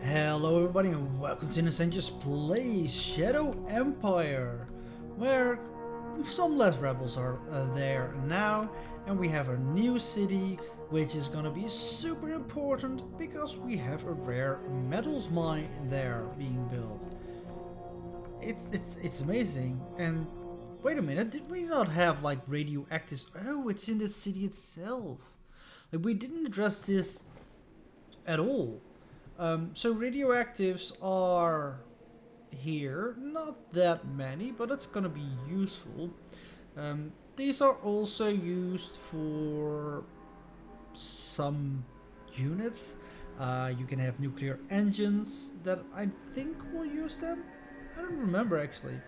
Hello everybody and welcome to Innocentious Plays Shadow Empire, where some less rebels are there now, and we have a new city which is gonna be super important because we have a rare metals mine there being built. It's amazing. And wait a minute, did we not have like radioactives? Oh, it's in the city itself. Like we didn't address this at all. So radioactives are here, not that many, but it's gonna be useful. These are also used for some units. You can have nuclear engines that I think will use them. I don't remember actually.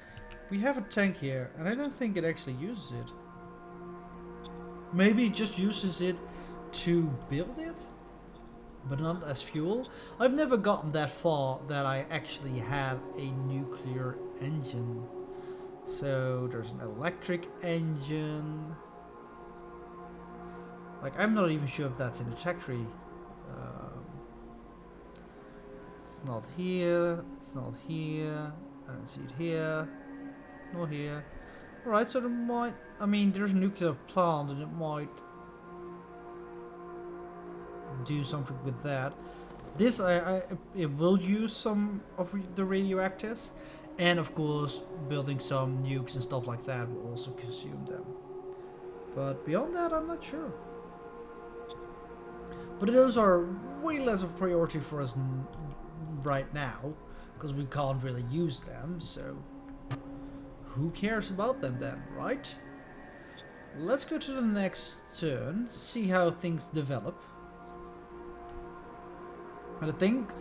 We have a tank here, and I don't think it actually uses it. Maybe it just uses it to build it, but not as fuel. I've never gotten that far that I actually had a nuclear engine. So there's an electric engine. Like I'm not even sure if that's in the tech tree. It's not here. It's not here. I don't see it here. Nor here. Alright, so there might... I mean, there's a nuclear plant and it might do something with that. This it will use some of the radioactives, and of course building some nukes and stuff like that will also consume them. But beyond that, I'm not sure. But those are way less of a priority for us right now, because we can't really use them, so who cares about them then, right? Let's go to the next turn, see how things develop. And I think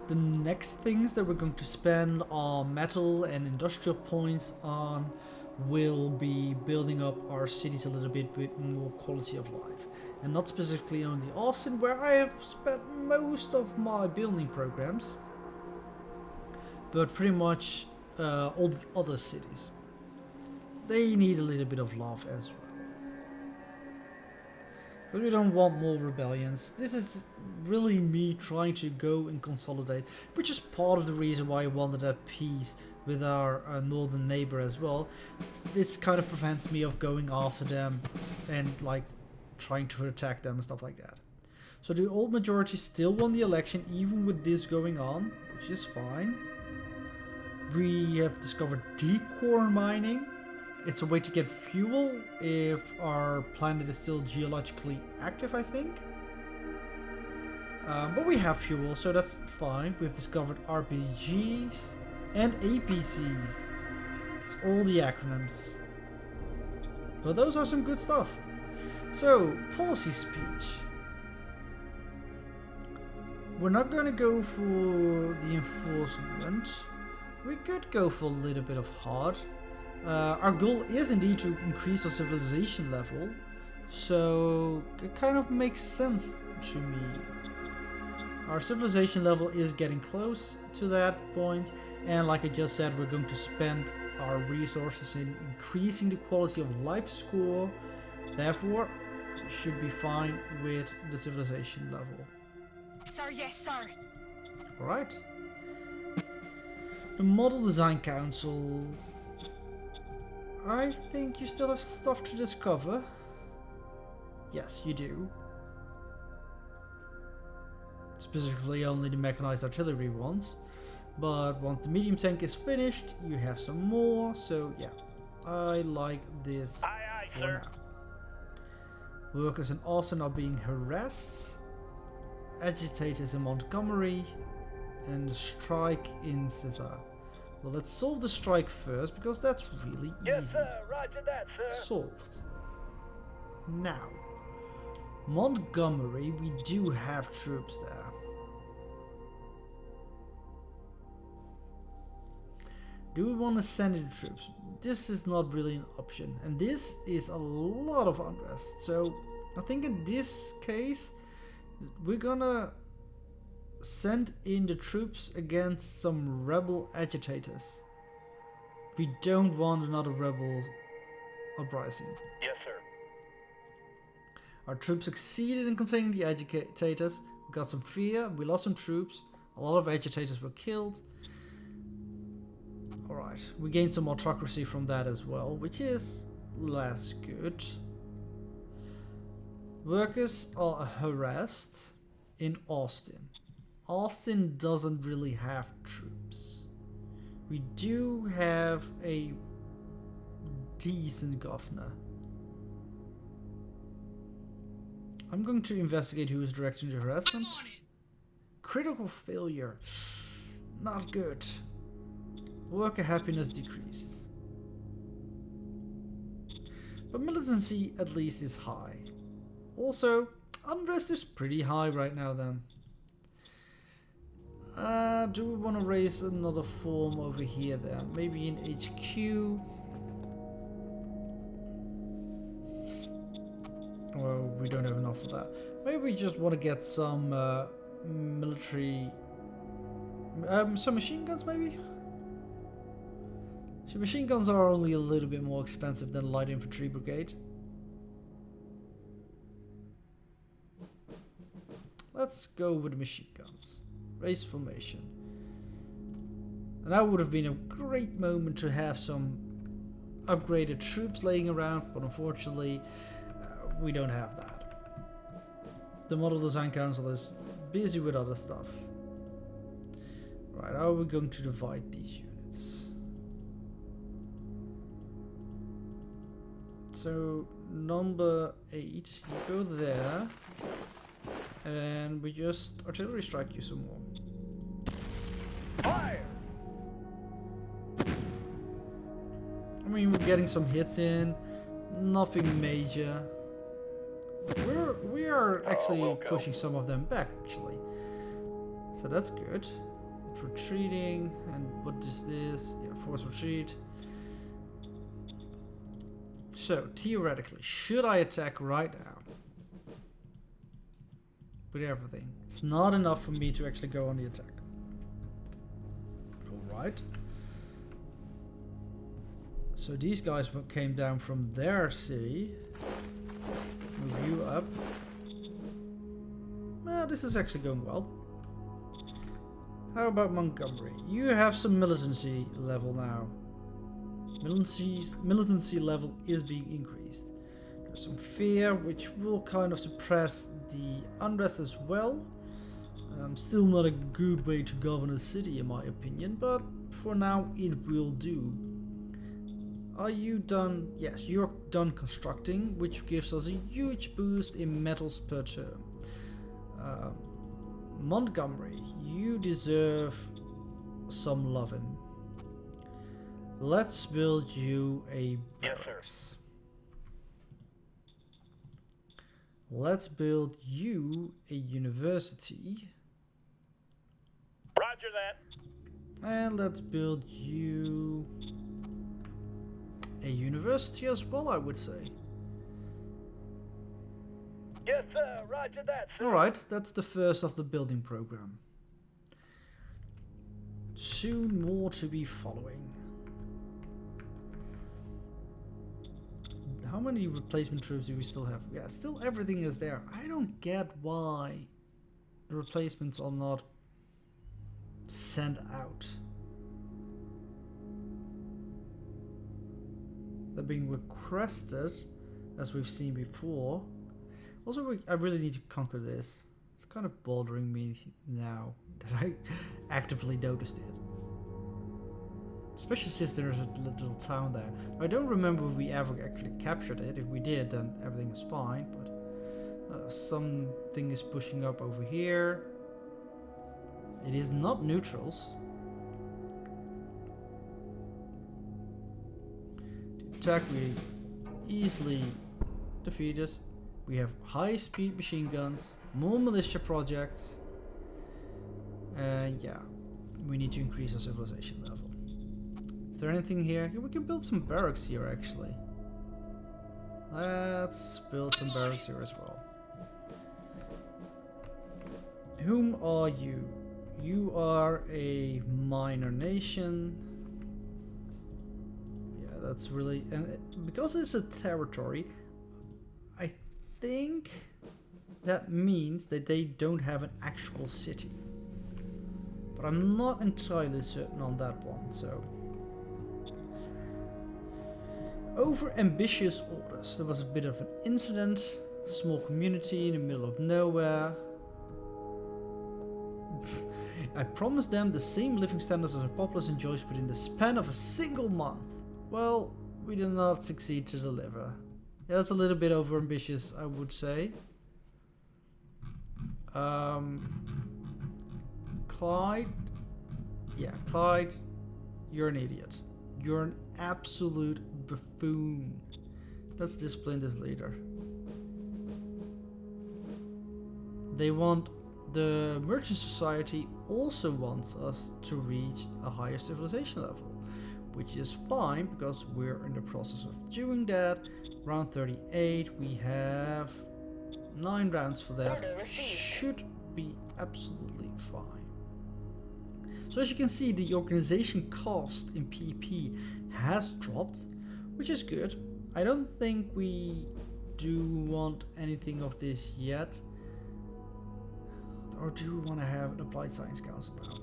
the next things that we're going to spend our metal and industrial points on will be building up our cities a little bit with more quality of life. And not specifically only Austin, where I have spent most of my building programs, but pretty much all the other cities. They need a little bit of love as well. But we don't want more rebellions. This is really me trying to go and consolidate, which is part of the reason why I wanted that peace with our northern neighbor as well. This kind of prevents me of going after them and like trying to attack them and stuff like that. So the old majority still won the election even with this going on, which is fine. We have discovered deep core mining. It's a way to get fuel if our planet is still geologically active, I think. But we have fuel, so that's fine. We've discovered RPGs and APCs. It's all the acronyms. But those are some good stuff. So, policy speech. We're not going to go for the enforcement. We could go for a little bit of hard. Our goal is indeed to increase our civilization level, so it kind of makes sense to me. Our civilization level is getting close to that point, and like I just said, we're going to spend our resources in increasing the quality of life score. Therefore, should be fine with the civilization level. Sir, yes, sir. Alright. The Model Design Council. I think you still have stuff to discover. Yes, you do. Specifically only the mechanized artillery ones. But once the medium tank is finished, you have some more. So yeah, I like this for now. Workers in Austin are being harassed. Agitators in Montgomery. And the strike in Cesar. Well, let's solve the strike first, because that's really easy. Yes, sir. Roger that, sir. Solved. Now, Montgomery, we do have troops there. Do we want to send in troops? This is not really an option, and this is a lot of unrest. So, I think in this case, we're gonna send in the troops against some rebel agitators. We don't want another rebel uprising. Yes, sir. Our troops succeeded in containing the agitators. We got some fear, we lost some troops. A lot of agitators were killed. Alright, we gained some autocracy from that as well, which is less good. Workers are harassed in Austin. Austin doesn't really have troops. We do have a decent governor. I'm going to investigate who is directing the harassment. Critical failure. Not good. Worker happiness decreased. But militancy at least is high. Also, unrest is pretty high right now then. Do we want to raise another form over here then? Maybe in HQ? Well, we don't have enough of that. Maybe we just want to get some military... some machine guns maybe? So machine guns are only a little bit more expensive than light infantry brigade. Let's go with machine guns. Raise formation. And that would have been a great moment to have some upgraded troops laying around, but unfortunately we don't have that. The Model Design Council is busy with other stuff. Right, how are we going to divide these units? So number 8, you go there. And we just artillery strike you some more. Fire! I mean, we're getting some hits in, nothing major. We are actually pushing some of them back, actually. So that's good. It's retreating, and what is this? Yeah, force retreat. So theoretically, should I attack right now? With everything. It's not enough for me to actually go on the attack. Alright. So these guys came down from their city. Move you up. This is actually going well. How about Montgomery? You have some militancy level now. Militancy level is being increased. There's some fear, which will kind of suppress the unrest as well. Still not a good way to govern a city in my opinion, but for now it will do. Are you done? Yes, you're done constructing, which gives us a huge boost in metals per term. Montgomery, you deserve some loving. Let's build you a barracks. Yes, sir. Let's build you a university. Roger that. And let's build you a university as well, I would say. Yes, sir. Roger that, sir. Alright, that's the first of the building program. Soon more to be following. How many replacement troops do we still have? Yeah, still everything is there. I don't get why the replacements are not sent out. They're being requested, as we've seen before. Also, I really need to conquer this. It's kind of bothering me now that I actively noticed it. Especially since there's a little town there. I don't remember if we ever actually captured it. If we did, then everything is fine. But something is pushing up over here. It is not neutrals. The attack we easily defeated. We have high-speed machine guns, more militia projects, and yeah, we need to increase our civilization level. Is there anything here? Yeah, we can build some barracks here actually. Let's build some barracks here as well. Whom are you? You are a minor nation. Yeah, that's really... and because it's a territory, I think that means that they don't have an actual city. But I'm not entirely certain on that one, so. Over ambitious orders. There was a bit of an incident. Small community in the middle of nowhere. I promised them the same living standards as our populace enjoys within the span of a single month. Well, we did not succeed to deliver. Yeah, that's a little bit over ambitious, I would say. Clyde? Yeah, Clyde, you're an idiot. You're an absolute buffoon. Let's discipline this leader. They want... The Merchant Society also wants us to reach a higher civilization level, which is fine because we're in the process of doing that. Round 38, we have 9 rounds for that. Should be absolutely fine. So as you can see, the organization cost in PP has dropped, which is good. I don't think we do want anything of this yet. Or do we want to have an Applied Science Council now?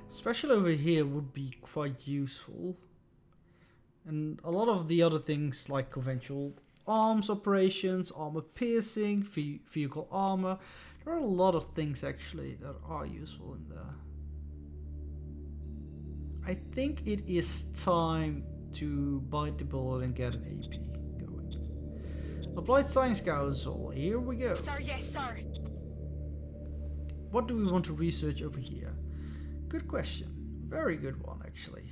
Special over here would be quite useful. And a lot of the other things like conventional arms operations, armor piercing, vehicle armor. There are a lot of things actually that are useful in there. I think it is time to bite the bullet and get an AP going. Applied Science Council, here we go. Sir, yes, sir. What do we want to research over here? Good question. Very good one, actually.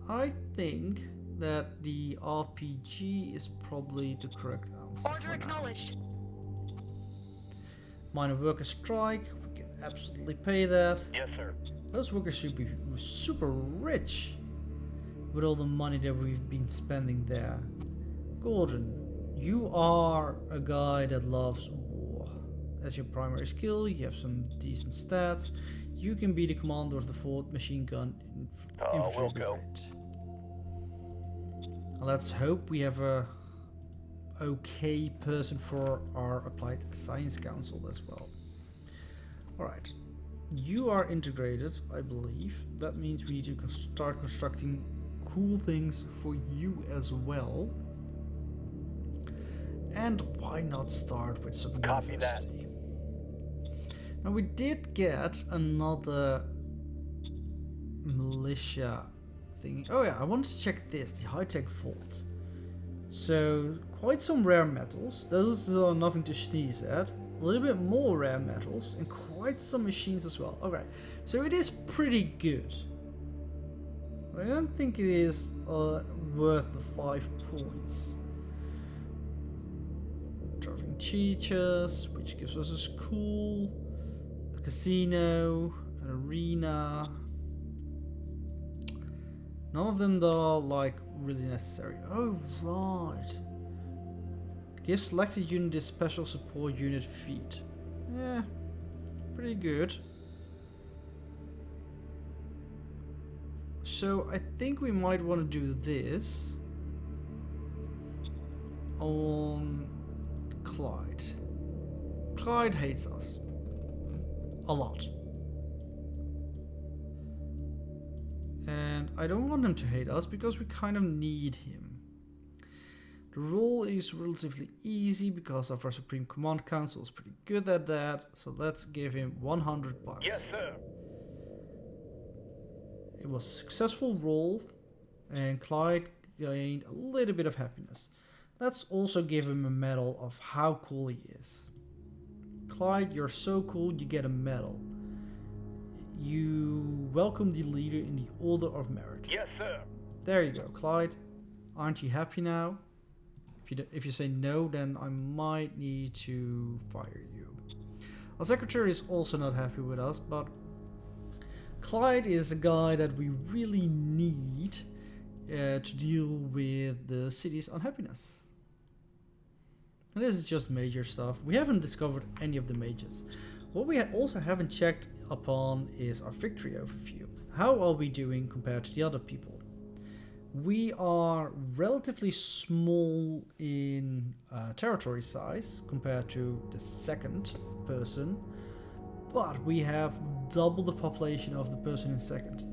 I think that the RPG is probably the correct answer. Order acknowledged. Minor worker strike. We can absolutely pay that. Yes, sir. Those workers should be super rich with all the money that we've been spending there. Gordon, you are a guy that loves war. As your primary skill, you have some decent stats. You can be the commander of the 4th machine gun infantry we'll go. brigade. Let's hope we have a okay person for our Applied Science Council as well. Alright, you are integrated, I believe. That means we need to start constructing cool things for you as well. And why not start with some Copy university? Now we did get another militia thing. Oh yeah, I wanted to check this, the high-tech vault. So quite some rare metals. Those are nothing to sneeze at. A little bit more rare metals and quite some machines as well. Alright, so it is pretty good. I don't think it is worth the 5 points. Driving teachers, which gives us a school, a casino, an arena. None of them are like really necessary. Oh right. Give selected unit a special support unit feat. Yeah, pretty good. So I think we might want to do this on Clyde. Clyde hates us a lot. And I don't want him to hate us because we kind of need him. The role is relatively easy because of our Supreme Command Council is pretty good at that. So let's give him 100 bucks. Yes, sir. It was a successful role and Clyde gained a little bit of happiness. Let's also give him a medal of how cool he is. Clyde, you're so cool, you get a medal. You welcome the leader in the Order of Merit. Yes, sir. There you go, Clyde. Aren't you happy now? If you say no, then I might need to fire you. Our secretary is also not happy with us, but Clyde is a guy that we really need to deal with the city's unhappiness. And this is just major stuff. We haven't discovered any of the majors. What we also haven't checked upon is our victory overview. How are we doing compared to the other people? We are relatively small in territory size compared to the second person, but we have double the population of the person in second.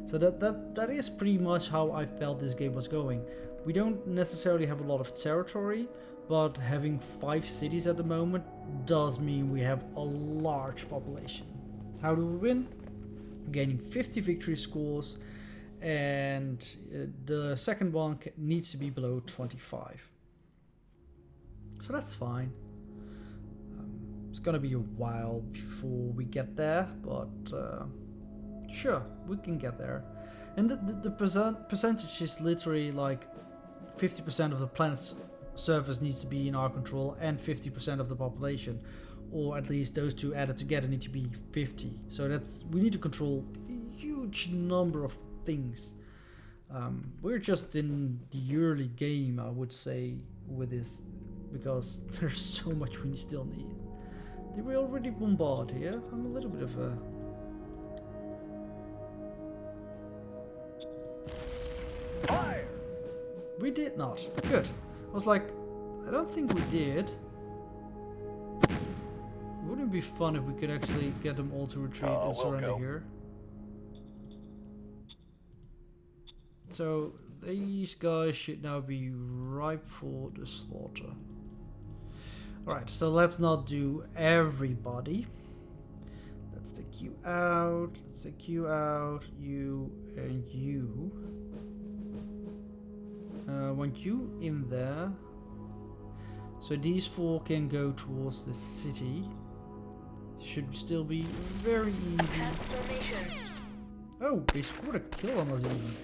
So that is pretty much how I felt this game was going. We don't necessarily have a lot of territory, but having 5 cities at the moment does mean we have a large population. How do we win? Gaining 50 victory scores, and the second one needs to be below 25. So that's fine. It's gonna be a while before we get there, but sure, we can get there. And the percentage is literally like 50% of the planet's surface needs to be in our control, and 50% of the population, or at least those two added together need to be 50. So we need to control a huge number of things. We're just in the early game, I would say, with this, because there's so much we still need. Did we already bombard here? I'm a little bit of a... Fire! We did not. Good. I was like, I don't think we did. Wouldn't it be fun if we could actually get them all to retreat and surrender here? So these guys should now be ripe for the slaughter. Alright, so let's not do everybody. Let's take you out. Let's take you out. You and you. Want you in there. So these 4 can go towards the city. Should still be very easy. Oh, they scored a kill on us even.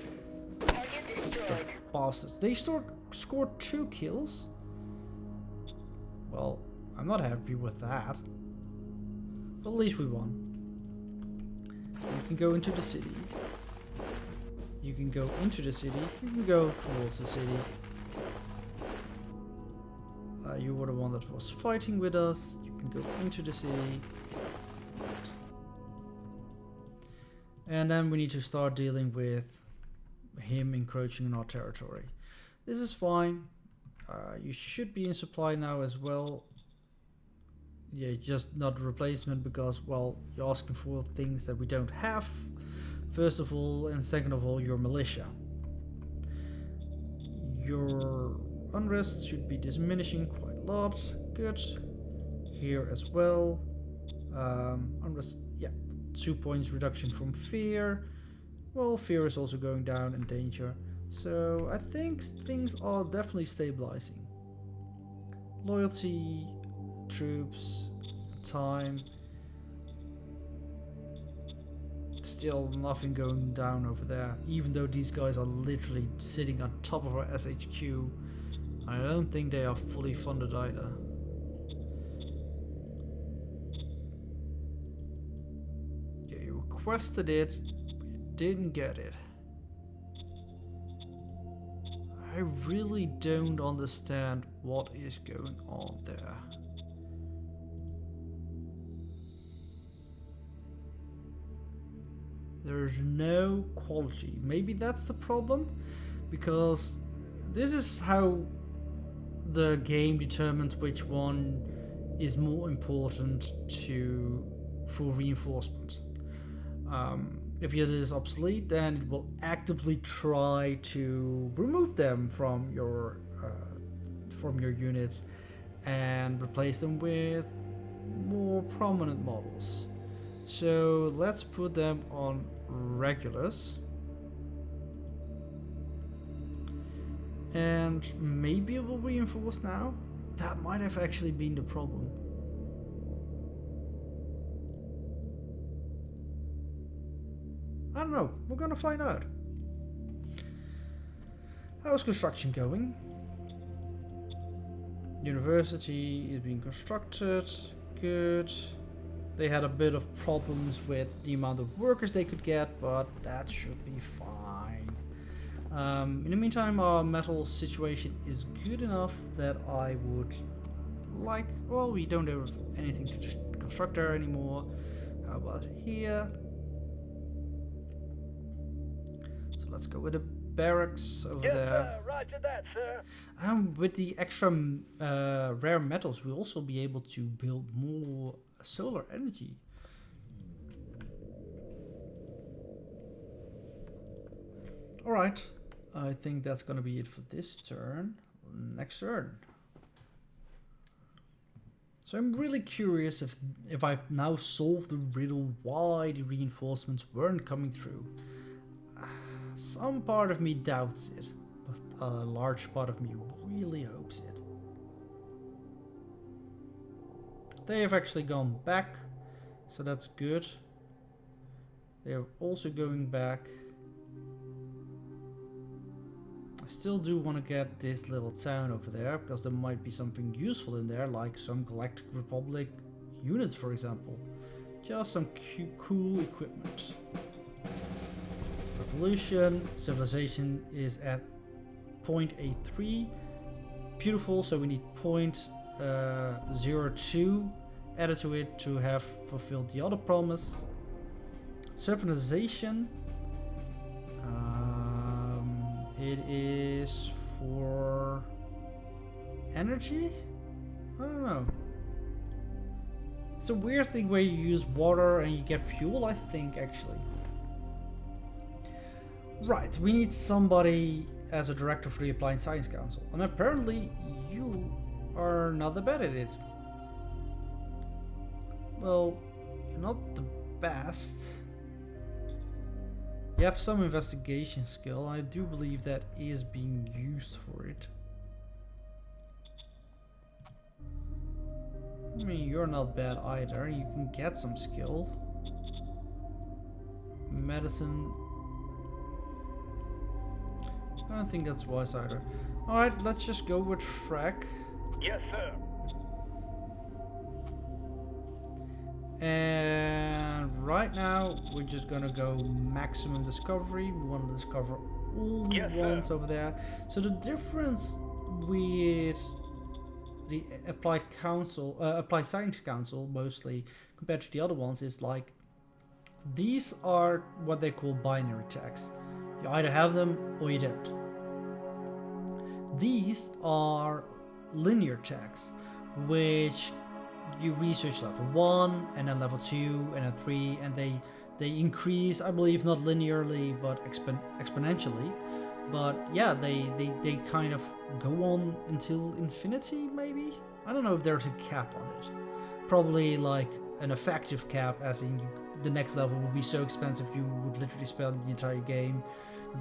Target destroyed. Bastards. They scored 2 kills? Well, I'm not happy with that. But at least we won. You can go into the city. You can go into the city. You can go towards the city. You were the one that was fighting with us. You can go into the city. Right. And then we need to start dealing with him encroaching on our territory. This is fine. You should be in supply now as well. Yeah, just not a replacement because, well, you're asking for things that we don't have. First of all, and second of all, your militia. Your unrest should be diminishing quite a lot. Good. Here as well. Unrest, yeah, 2 points reduction from fear. Well, fear is also going down in danger. So I think things are definitely stabilizing. Loyalty, troops, time. Still nothing going down over there, even though these guys are literally sitting on top of our SHQ. I don't think they are fully funded either. Yeah, you requested it, but you didn't get it. I really don't understand what is going on there. There's no quality. Maybe that's the problem, because this is how the game determines which one is more important for reinforcement. If it is obsolete, then it will actively try to remove them from your units and replace them with more prominent models. So let's put them on regulars, and maybe it will reinforce now. That might have actually been the problem. I don't know, we're gonna find out. How's construction going? University is being constructed, good. They had a bit of problems with the amount of workers they could get, but that should be fine. In the meantime, our metal situation is good enough that I would like... Well, we don't have anything to just construct there anymore. How about here? So let's go with a barracks over Yes, there. sir. Roger that, sir. And with the extra rare metals, we'll also be able to build more solar energy. Alright, I think that's gonna be it for this turn. Next turn. So I'm really curious if I've now solved the riddle why the reinforcements weren't coming through. Some part of me doubts it, but a large part of me really hopes it. They have actually gone back, so that's good. They are also going back. I still do want to get this little town over there, because there might be something useful in there, like some Galactic Republic units, for example. Just some cool equipment. Revolution, civilization is at 0.83. Beautiful, so we need 0.02 added to it to have fulfilled the other promise. Serpentization. It is for energy? I don't know. It's a weird thing where you use water and you get fuel, I think, actually. Right, we need somebody as a director for the Applied Science Council. And apparently you are not that bad at it. Well, you're not the best. You have some investigation skill, and I do believe that is being used for it. I mean, you're not bad either. You can get some skill. Medicine. I don't think that's wise either. Alright, let's just go with frack. Yes, sir. And right now, we're just gonna go maximum discovery. We want to discover all the Yes, ones sir. over there. So the difference with the Applied Science Council, mostly compared to the other ones, is like these are what they call binary tags. You either have them or you don't. These are linear tags, which you research level 1 and then level 2 and then 3, and they increase, I believe, not linearly but exponentially. But yeah, they kind of go on until infinity, maybe? I don't know if there's a cap on it. Probably like an effective cap, as in the next level would be so expensive you would literally spend the entire game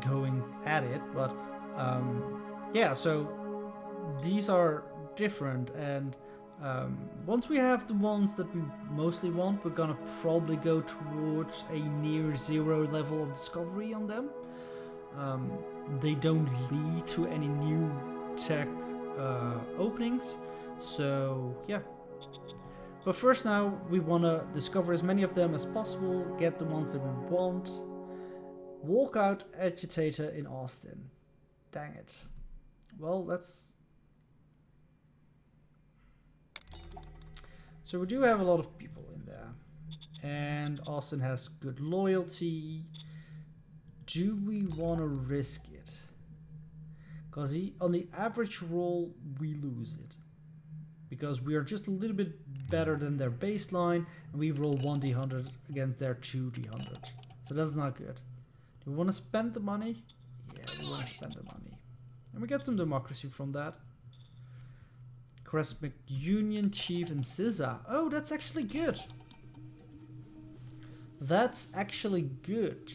going at it. But yeah, so these are different, and once we have the ones that we mostly want, we're gonna probably go towards a near zero level of discovery on them. They don't lead to any new tech openings, so yeah. But first now, we want to discover as many of them as possible, get the ones that we want. Walkout agitator in Austin. Dang it. Well, let's... So we do have a lot of people in there. And Austin has good loyalty. Do we want to risk it? Because on the average roll, we lose it. Because we are just a little bit better than their baseline, and we roll 1d100 against their 2d100. So that's not good. Do we want to spend the money? Yeah, we want to spend the money. And we get some democracy from that. Cresmic Union Chief and SZA. Oh, that's actually good. That's actually good.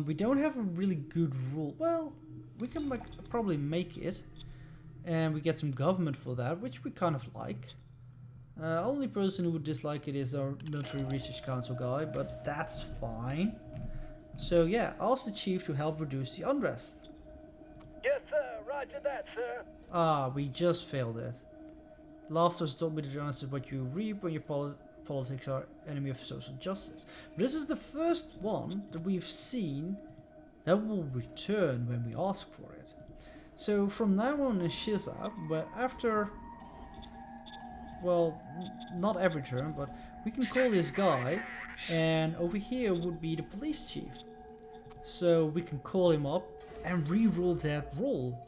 We don't have a really good rule. Well, we can probably make it. And we get some government for that, which we kind of like. Only person who would dislike it is our Military Research Council guy, but that's fine. So yeah, ask the chief to help reduce the unrest. Yes, sir. Roger that, sir. Ah, we just failed it. Laughter has taught me that honest is what you reap when your politics are enemy of social justice. But this is the first one that we've seen that will return when we ask for it. So from now on in Shiza, where after, well, not every turn, but we can call this guy, and over here would be the police chief. So we can call him up, and re-roll that roll.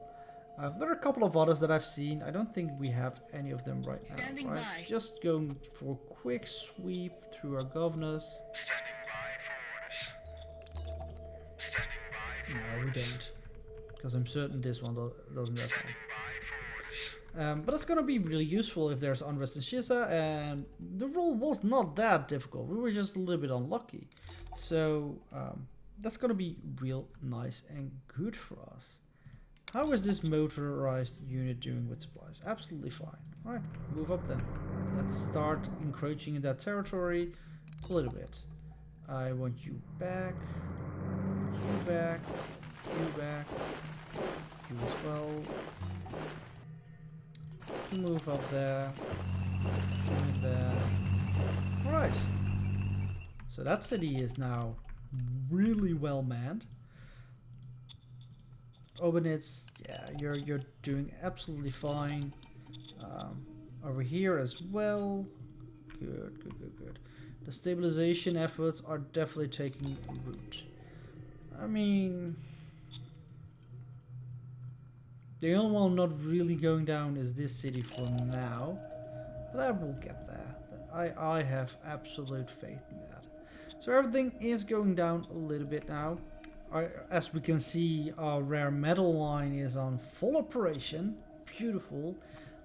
There are a couple of others that I've seen. I don't think we have any of them right Standing now. Right? by. Just going for a quick sweep through our governors. No, we don't. Because I'm certain this one doesn't have one. But it's gonna be really useful if there's unrest in Shiza, and the roll was not that difficult. We were just a little bit unlucky. So that's gonna be real nice and good for us. How is this motorized unit doing with supplies? Absolutely fine. Alright, move up then. Let's start encroaching in that territory a little bit. I want you back. You back. You back. You as well. Move up there. Move there. Alright. So that city is now really well manned. Obenitz, yeah, you're doing absolutely fine. Over here as well. Good. The stabilization efforts are definitely taking root. I mean, the only one not really going down is this city for now. But that will get there. I have absolute faith in that. So everything is going down a little bit now. As we can see, our rare metal line is on full operation. Beautiful.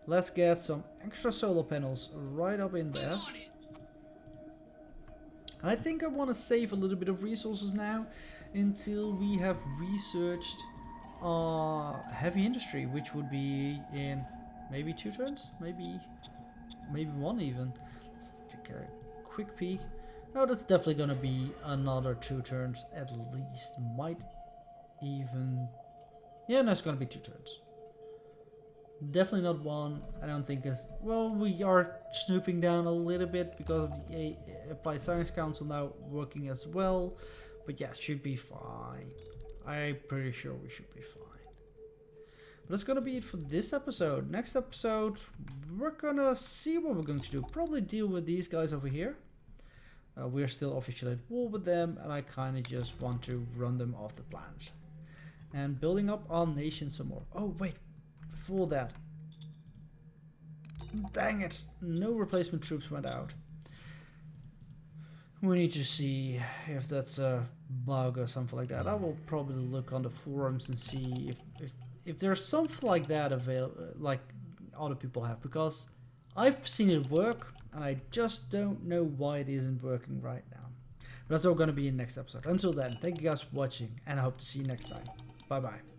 Let's get some extra solar panels right up in there. And I think I want to save a little bit of resources now until we have researched heavy industry, which would be in maybe 2 turns, maybe 1 even. Let's take a quick peek. No, that's definitely gonna be another 2 turns at least. Might even, yeah, no, it's gonna be 2 turns. Definitely not 1. I don't think it's, well, we are snooping down a little bit because of the Applied Science Council now working as well. But yeah, should be fine. I'm pretty sure we should be fine. But that's gonna be it for this episode. Next episode, we're gonna see what we're going to do. Probably deal with these guys over here. We're still officially at war with them, and I kind of just want to run them off the planet. And building up our nation some more. Oh, wait. Before that. Dang it. No replacement troops went out. We need to see if that's a bug or something like that. I will probably look on the forums and see if there's something like that available, like other people have. Because I've seen it work. And I just don't know why it isn't working right now. But that's all going to be in the next episode. Until then, thank you guys for watching. And I hope to see you next time. Bye bye.